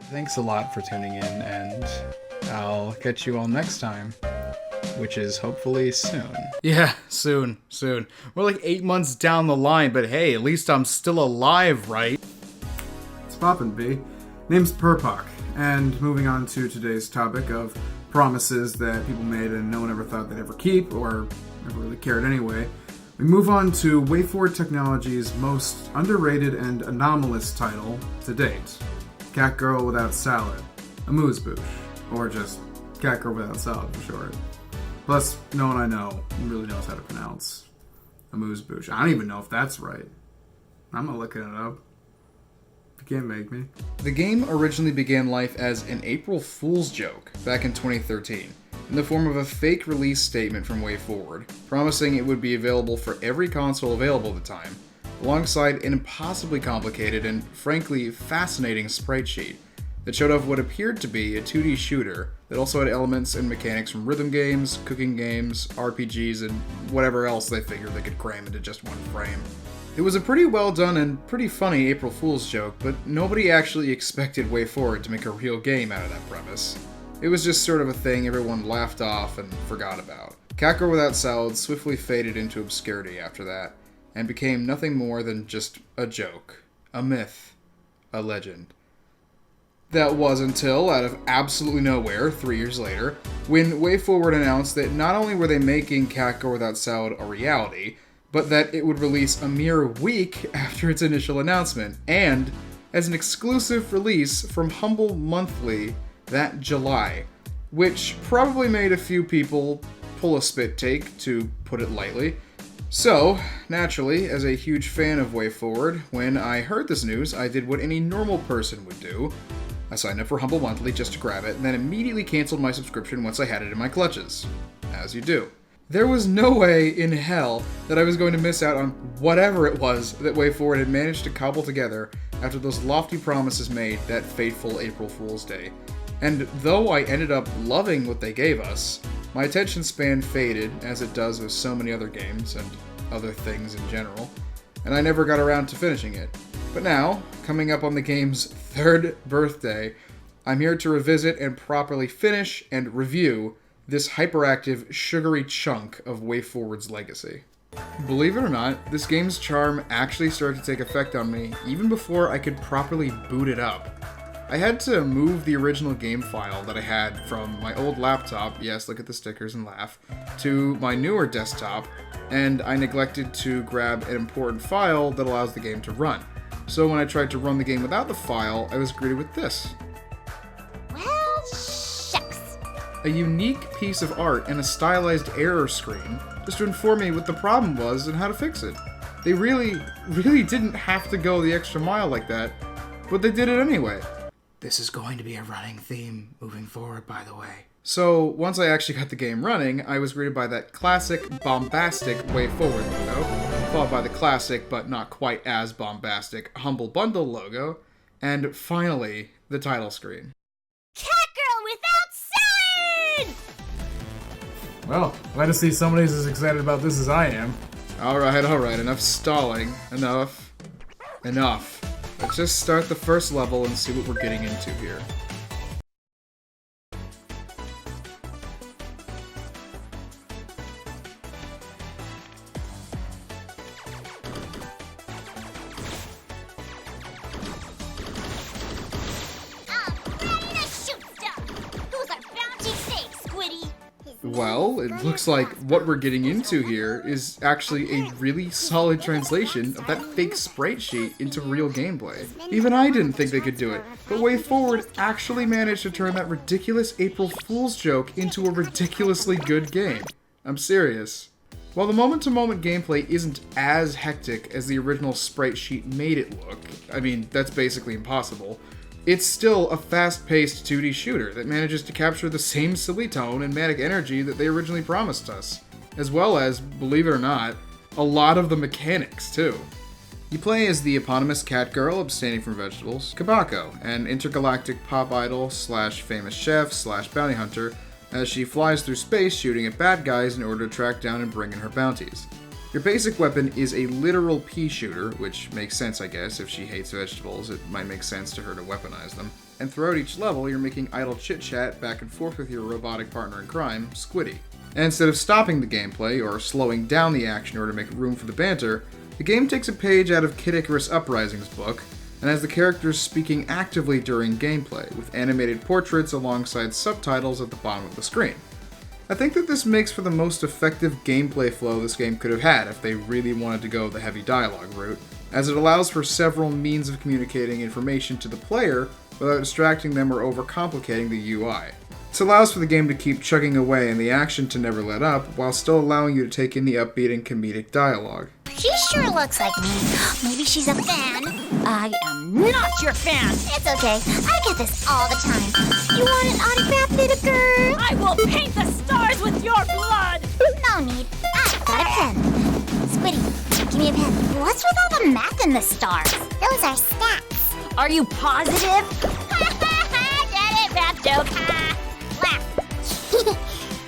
Thanks a lot for tuning in, and I'll catch you all next time, which is hopefully soon. Yeah, soon. We're like 8 months down the line, but hey, at least I'm still alive, right? It's poppin', B. Name's Purpock, and moving on to today's topic of promises that people made and no one ever thought they'd ever keep, or never really cared anyway, we move on to WayForward Technology's most underrated and anomalous title to date, Cat Girl Without Salad, Amuse-Bouche, or just Cat Girl Without Salad for short. Plus, no one I know really knows how to pronounce Amuse-Bouche. I don't even know if that's right. I'm gonna look it up. You can't make me. The game originally began life as an April Fool's joke back in 2013, in the form of a fake release statement from WayForward, promising it would be available for every console available at the time, alongside an impossibly complicated and, frankly, fascinating sprite sheet that showed off what appeared to be a 2D shooter that also had elements and mechanics from rhythm games, cooking games, RPGs, and whatever else they figured they could cram into just one frame. It was a pretty well done and pretty funny April Fool's joke, but nobody actually expected WayForward to make a real game out of that premise. It was just sort of a thing everyone laughed off and forgot about. Cat Girl Without Salad swiftly faded into obscurity after that, and became nothing more than just a joke, a myth, a legend. That was until, out of absolutely nowhere, 3 years later, when WayForward announced that not only were they making Cat Girl Without Salad a reality, but that it would release a mere week after its initial announcement, and as an exclusive release from Humble Monthly that July, which probably made a few people pull a spit take, to put it lightly. So, naturally, as a huge fan of WayForward, when I heard this news, I did what any normal person would do. I signed up for Humble Monthly just to grab it, and then immediately canceled my subscription once I had it in my clutches. As you do. There was no way in hell that I was going to miss out on whatever it was that WayForward had managed to cobble together after those lofty promises made that fateful April Fool's Day. And though I ended up loving what they gave us, my attention span faded, as it does with so many other games and other things in general, and I never got around to finishing it. But now, coming up on the game's 3rd birthday, I'm here to revisit and properly finish and review this hyperactive, sugary chunk of WayForward's legacy. Believe it or not, this game's charm actually started to take effect on me even before I could properly boot it up. I had to move the original game file that I had from my old laptop, yes, look at the stickers and laugh, to my newer desktop, and I neglected to grab an important file that allows the game to run. So when I tried to run the game without the file, I was greeted with this. Well, shucks. A unique piece of art and a stylized error screen just to inform me what the problem was and how to fix it. They really didn't have to go the extra mile like that, but they did it anyway. This is going to be a running theme moving forward, by the way. So, once I actually got the game running, I was greeted by that classic, bombastic WayForward logo, followed by the classic, but not quite as bombastic, Humble Bundle logo, and finally, the title screen. Cat Girl Without Salad! Well, glad to see somebody's as excited about this as I am. Alright, enough stalling. Enough. Let's just start the first level and see what we're getting into here. I'm ready to shoot stuff! Those are bounty stakes, Squiddy! Well, it looks like what we're getting into here is actually a really solid translation of that fake sprite sheet into real gameplay. Even I didn't think they could do it, but WayForward actually managed to turn that ridiculous April Fool's joke into a ridiculously good game. I'm serious. While the moment-to-moment gameplay isn't as hectic as the original sprite sheet made it look, I mean, that's basically impossible, it's still a fast-paced 2D shooter that manages to capture the same silly tone and manic energy that they originally promised us, as well as, believe it or not, a lot of the mechanics, too. You play as the eponymous cat girl abstaining from vegetables, Kabako, an intergalactic pop idol slash famous chef slash bounty hunter, as she flies through space shooting at bad guys in order to track down and bring in her bounties. Your basic weapon is a literal pea shooter, which makes sense, I guess. If she hates vegetables, it might make sense to her to weaponize them. and throughout each level you're making idle chit-chat back and forth with your robotic partner in crime, Squiddy. And instead of stopping the gameplay or slowing down the action in order to make room for the banter, the game takes a page out of Kid Icarus Uprising's book and has the characters speaking actively during gameplay, with animated portraits alongside subtitles at the bottom of the screen. I think that this makes for the most effective gameplay flow this game could have had if they really wanted to go the heavy dialogue route, as it allows for several means of communicating information to the player without distracting them or overcomplicating the UI. This allows for the game to keep chugging away and the action to never let up, while still allowing you to take in the upbeat and comedic dialogue. She sure looks like me. Maybe she's a fan. I am not your fan. It's okay. I get this all the time. You want an autograph, little girl? I will paint the stars with your blood! No need. I've got a pen. Squiddy, give me a pen. What's with all the math in the stars? Those are stats. Are you positive? Get it, math joke. Laugh.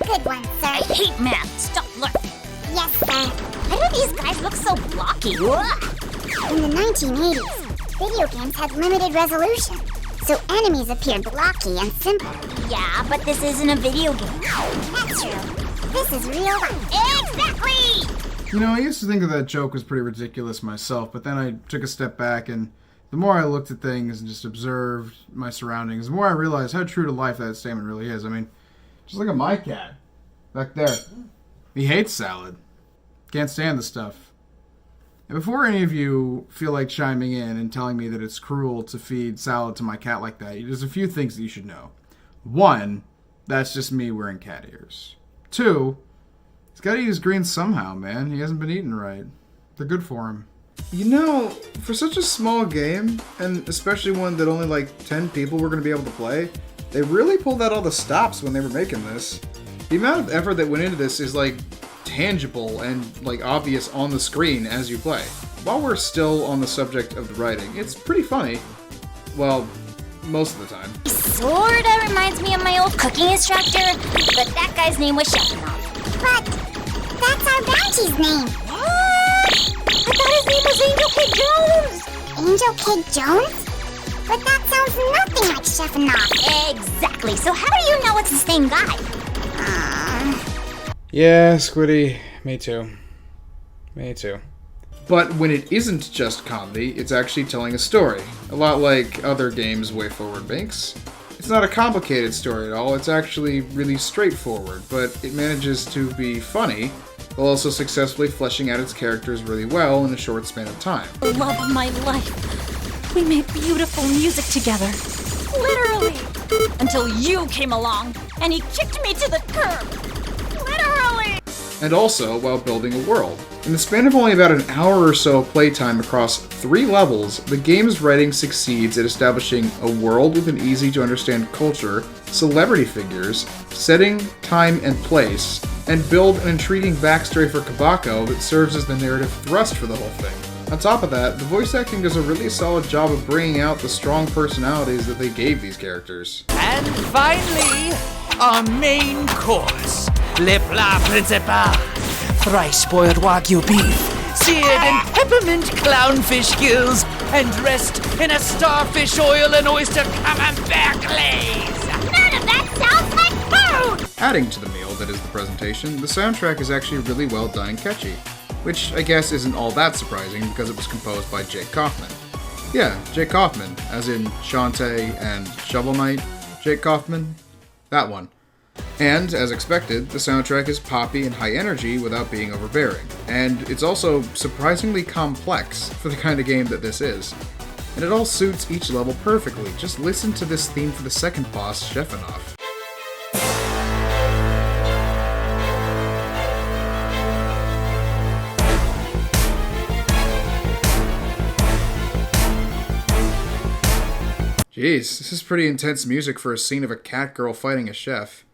Good one, sir. I hate math. Stop laughing. Yes, sir. Why do these guys look so blocky? In the 1980s, video games had limited resolution, so enemies appeared blocky and simple. Yeah, but this isn't a video game. That's true. This is real life. Exactly! You know, I used to think that that joke was pretty ridiculous myself, but then I took a step back, and the more I looked at things and just observed my surroundings, the more I realized how true to life that statement really is. I mean, just look at my cat. Back there. He hates salad. Can't stand the stuff. And before any of you feel like chiming in and telling me that it's cruel to feed salad to my cat like that, there's a few things that you should know. One, that's just me wearing cat ears. Two, he's got to eat his greens somehow, man. He hasn't been eating right. They're good for him. You know, for such a small game, and especially one that only like 10 people were going to be able to play, they really pulled out all the stops when they were making this. The amount of effort that went into this is like tangible and like obvious on the screen as you play. While we're still on the subject of the writing, it's pretty funny. Well, most of the time. Sorta reminds me of my old cooking instructor, but that guy's name was Chefinoff. But that's our bounty's name. What? I thought his name was Angel Kid Jones! Angel Kid Jones? But that sounds nothing like Chefinoff. Exactly, so how do you know it's the same guy? Yeah, Squiddy. Me too. Me too. But when it isn't just comedy, it's actually telling a story. A lot like other games WayForward makes. It's not a complicated story at all, it's actually really straightforward, but it manages to be funny, while also successfully fleshing out its characters really well in a short span of time. The love of my life. We made beautiful music together. Literally. Until you came along, and he kicked me to the curb. Literally. And also while building a world. In the span of only about an hour or so of playtime across 3 levels, the game's writing succeeds at establishing a world with an easy-to-understand culture, celebrity figures, setting, time, and place, and build an intriguing backstory for Kabako that serves as the narrative thrust for the whole thing. On top of that, the voice acting does a really solid job of bringing out the strong personalities that they gave these characters. And finally, our main course, le plat principal. Thrice boiled Wagyu beef, seared in peppermint clownfish gills, and dressed in a starfish oil and oyster camembert glaze. None of that sounds like food! Adding to the meal that is the presentation, the soundtrack is actually really well done and catchy, which I guess isn't all that surprising because it was composed by Jake Kaufman. Yeah, Jake Kaufman, as in Shantae and Shovel Knight. Jake Kaufman, that one. And, as expected, the soundtrack is poppy and high energy without being overbearing. And it's also surprisingly complex for the kind of game that this is. And it all suits each level perfectly. Just listen to this theme for the second boss, Chefinoff. Jeez, this is pretty intense music for a scene of a cat girl fighting a chef.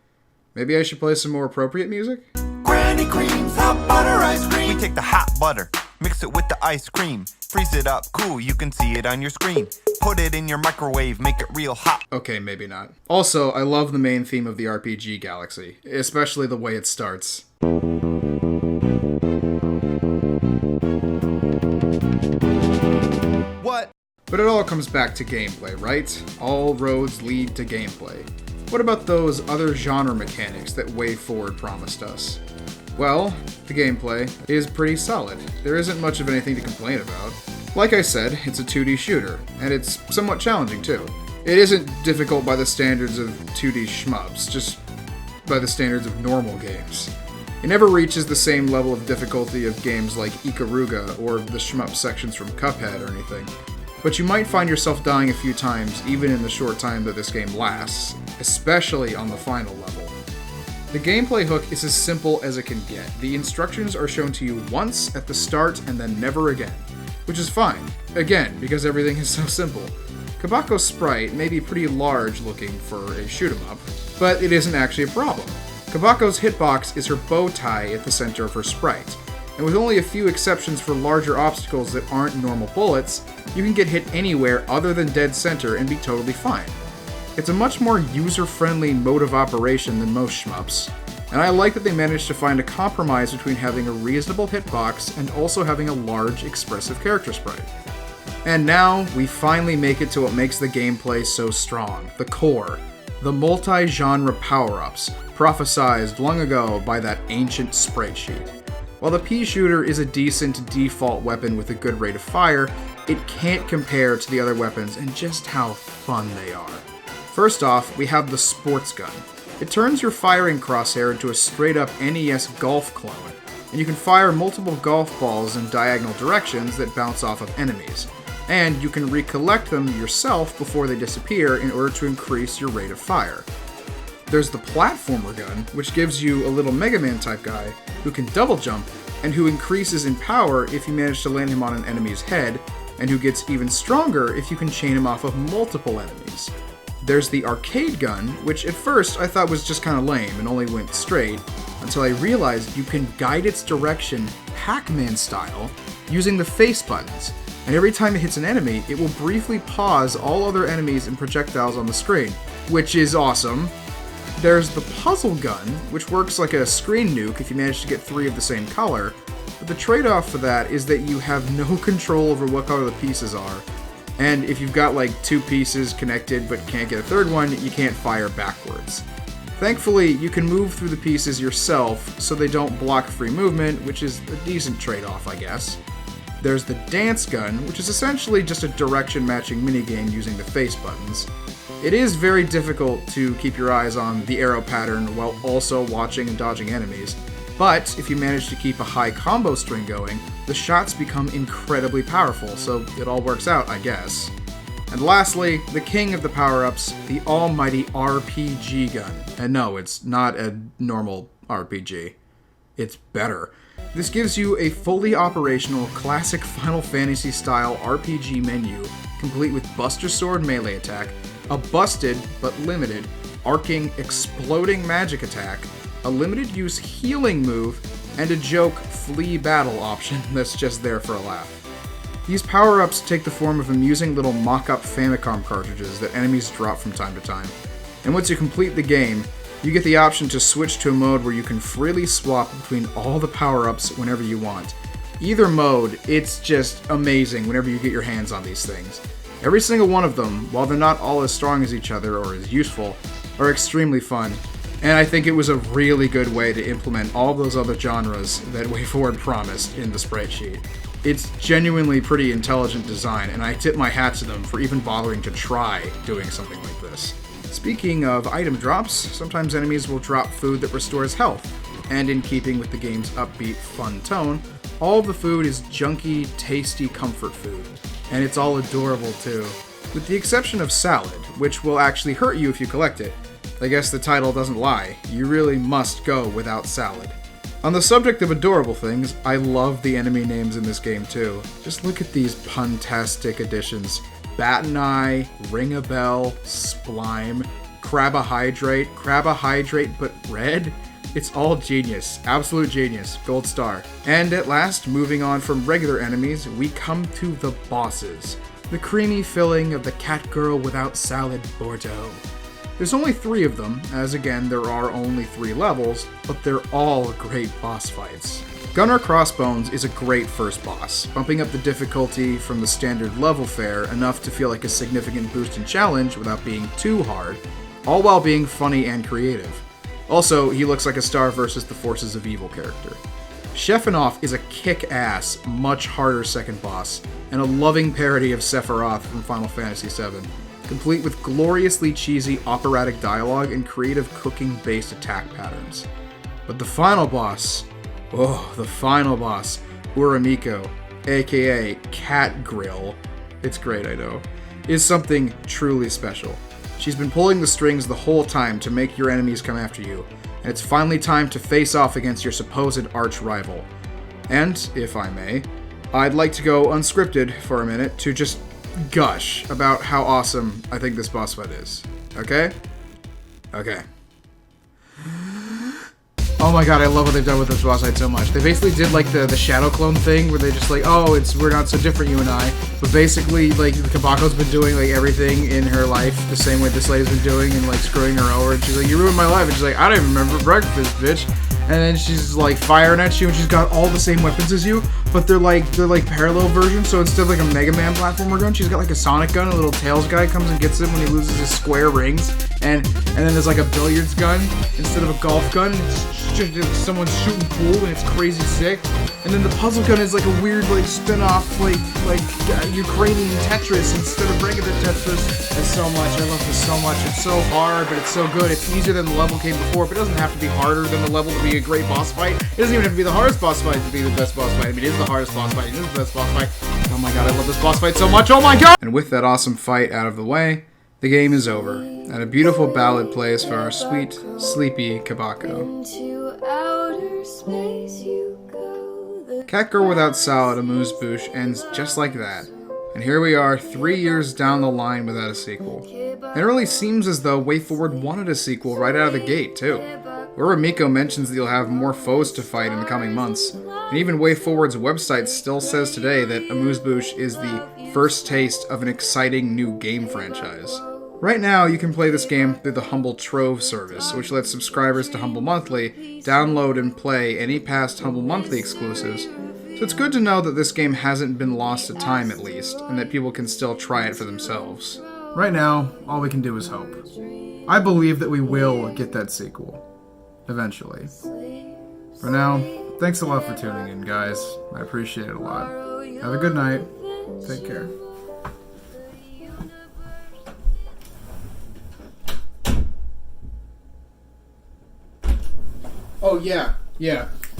Maybe I should play some more appropriate music? Granny Cream's hot butter ice cream. We take the hot butter, mix it with the ice cream, freeze it up cool, you can see it on your screen. Put it in your microwave, make it real hot. Okay, maybe not. Also, I love the main theme of the RPG Galaxy, especially the way it starts. What? But it all comes back to gameplay, right? All roads lead to gameplay. What about those other genre mechanics that WayForward promised us? Well, the gameplay is pretty solid. There isn't much of anything to complain about. Like I said, it's a 2D shooter, and it's somewhat challenging too. It isn't difficult by the standards of 2D shmups, just by the standards of normal games. It never reaches the same level of difficulty of games like Ikaruga or the shmup sections from Cuphead or anything. But you might find yourself dying a few times even in the short time that this game lasts, especially on the final level. The gameplay hook is as simple as it can get. The instructions are shown to you once at the start and then never again, which is fine, again, because everything is so simple. Kabako's sprite may be pretty large looking for a shoot-'em-up, but it isn't actually a problem. Kabako's hitbox is her bow tie at the center of her sprite, and with only a few exceptions for larger obstacles that aren't normal bullets, you can get hit anywhere other than dead center and be totally fine. It's a much more user-friendly mode of operation than most shmups, and I like that they managed to find a compromise between having a reasonable hitbox and also having a large, expressive character sprite. And now, we finally make it to what makes the gameplay so strong, the core, the multi-genre power-ups, prophesized long ago by that ancient sprite sheet. While the pea shooter is a decent default weapon with a good rate of fire, it can't compare to the other weapons and just how fun they are. First off, we have the sports gun. It turns your firing crosshair into a straight-up NES golf clone, and you can fire multiple golf balls in diagonal directions that bounce off of enemies, and you can recollect them yourself before they disappear in order to increase your rate of fire. There's the platformer gun, which gives you a little Mega Man type guy who can double jump and who increases in power if you manage to land him on an enemy's head, and who gets even stronger if you can chain him off of multiple enemies. There's the arcade gun, which at first I thought was just kind of lame and only went straight, until I realized you can guide its direction Pac-Man style using the face buttons, and every time it hits an enemy, it will briefly pause all other enemies and projectiles on the screen, which is awesome. There's the puzzle gun, which works like a screen nuke if you manage to get 3 of the same color, but the trade-off for that is that you have no control over what color the pieces are, and if you've got like 2 pieces connected but can't get a third one, you can't fire backwards. Thankfully, you can move through the pieces yourself so they don't block free movement, which is a decent trade-off, I guess. There's the dance gun, which is essentially just a direction-matching minigame using the face buttons. It is very difficult to keep your eyes on the arrow pattern while also watching and dodging enemies, but if you manage to keep a high combo string going, the shots become incredibly powerful, so it all works out, I guess. And lastly, the king of the power-ups, the almighty RPG gun. And no, it's not a normal RPG. It's better. This gives you a fully operational, classic Final Fantasy-style RPG menu, complete with Buster Sword melee attack, a busted, but limited, arcing, exploding magic attack, a limited-use healing move, and a joke flea battle option that's just there for a laugh. These power-ups take the form of amusing little mock-up Famicom cartridges that enemies drop from time to time. And once you complete the game, you get the option to switch to a mode where you can freely swap between all the power-ups whenever you want. Either mode, it's just amazing whenever you get your hands on these things. Every single one of them, while they're not all as strong as each other or as useful, are extremely fun. And I think it was a really good way to implement all those other genres that WayForward promised in the sprite sheet. It's genuinely pretty intelligent design, and I tip my hat to them for even bothering to try doing something like this. Speaking of item drops, sometimes enemies will drop food that restores health, and in keeping with the game's upbeat, fun tone, all of the food is junky, tasty comfort food, and it's all adorable too. With the exception of salad, which will actually hurt you if you collect it. I guess the title doesn't lie, you really must go without salad. On the subject of adorable things, I love the enemy names in this game too. Just look at these pun-tastic additions. Bat and Eye, Ring-a-Bell, Splime, Crabohyrdate but red? It's all genius. Absolute genius. Gold star. And at last, moving on from regular enemies, we come to the bosses. The creamy filling of the cat girl without salad Bordeaux. There's only 3 of them, as again there are only 3 levels, but they're all great boss fights. Gunner Crossbones is a great first boss, bumping up the difficulty from the standard level fare enough to feel like a significant boost in challenge without being too hard, all while being funny and creative. Also, he looks like a Star vs. the Forces of Evil character. Sheffenoff is a kick-ass, much harder second boss, and a loving parody of Sephiroth from Final Fantasy VII, complete with gloriously cheesy operatic dialogue and creative cooking-based attack patterns. But the final boss, Uramiko, aka Cat Grill, it's great, I know, is something truly special. She's been pulling the strings the whole time to make your enemies come after you, and it's finally time to face off against your supposed arch-rival. And, if I may, I'd like to go unscripted for a minute to just gush about how awesome I think this boss fight is. Okay? Okay. Oh my god, I love what they've done with this boss fight so much. They basically did like the shadow clone thing where they just like, oh, we're not so different, you and I. But basically, like, Kabako's been doing like everything in her life the same way this lady's been doing and like screwing her over. And she's like, you ruined my life. And she's like, I don't even remember breakfast, bitch. And then she's like firing at you and she's got all the same weapons as you, but they're like parallel versions. So instead of like a Mega Man platformer gun, she's got like a Sonic gun. A little Tails guy comes and gets him when he loses his square rings. And then there's like a billiards gun instead of a golf gun. It's someone's shooting pool and it's crazy sick. And then the puzzle gun is like a weird like spin-off like Ukrainian Tetris instead of regular Tetris. It's so much. I love this so much. It's so hard, but it's so good. It's easier than the level came before, but it doesn't have to be harder than the level to be a great boss fight. It doesn't even have to be the hardest boss fight to be the best boss fight. I mean, it is the hardest boss fight. It is the best boss fight. Oh my god, I love this boss fight so much. Oh my god! And with that awesome fight out of the way, the game is over, and a beautiful ballad plays for our sweet, sleepy Kabako. Catgirl Without Salad, Amuse-Bouche ends just like that. And here we are, 3 years down the line without a sequel. And it really seems as though WayForward wanted a sequel right out of the gate, too. Uramiko mentions that you'll have more foes to fight in the coming months, and even WayForward's website still says today that Amuse-Bouche is the first taste of an exciting new game franchise. Right now, you can play this game through the Humble Trove service, which lets subscribers to Humble Monthly download and play any past Humble Monthly exclusives, so it's good to know that this game hasn't been lost to time at least, and that people can still try it for themselves. Right now, all we can do is hope. I believe that we will get that sequel. Eventually. For now, thanks a lot for tuning in, guys. I appreciate it a lot. Have a good night. Take care. Oh, yeah.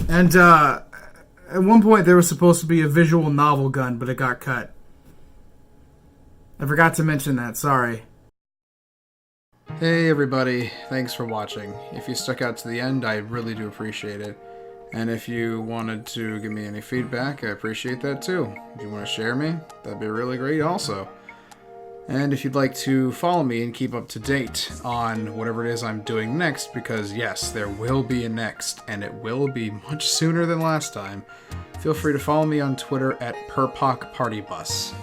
And, at one point there was supposed to be a visual novel gun, but it got cut. I forgot to mention that, sorry. Hey everybody, thanks for watching. If you stuck out to the end, I really do appreciate it. And if you wanted to give me any feedback, I appreciate that too. If you want to share me, that'd be really great also. And if you'd like to follow me and keep up to date on whatever it is I'm doing next, because yes, there will be a next, and it will be much sooner than last time, feel free to follow me on Twitter at PurplePocketPirate.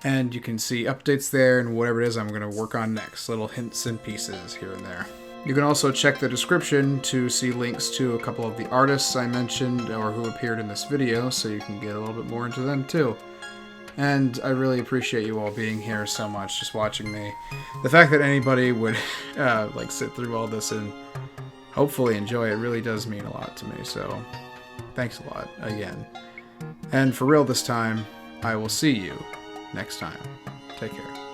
And you can see updates there and whatever it is I'm going to work on next, little hints and pieces here and there. You can also check the description to see links to a couple of the artists I mentioned or who appeared in this video, so you can get a little bit more into them too. And I really appreciate you all being here so much, just watching me. The fact that anybody would like sit through all this and hopefully enjoy it really does mean a lot to me, so thanks a lot again. And for real this time, I will see you next time. Take care.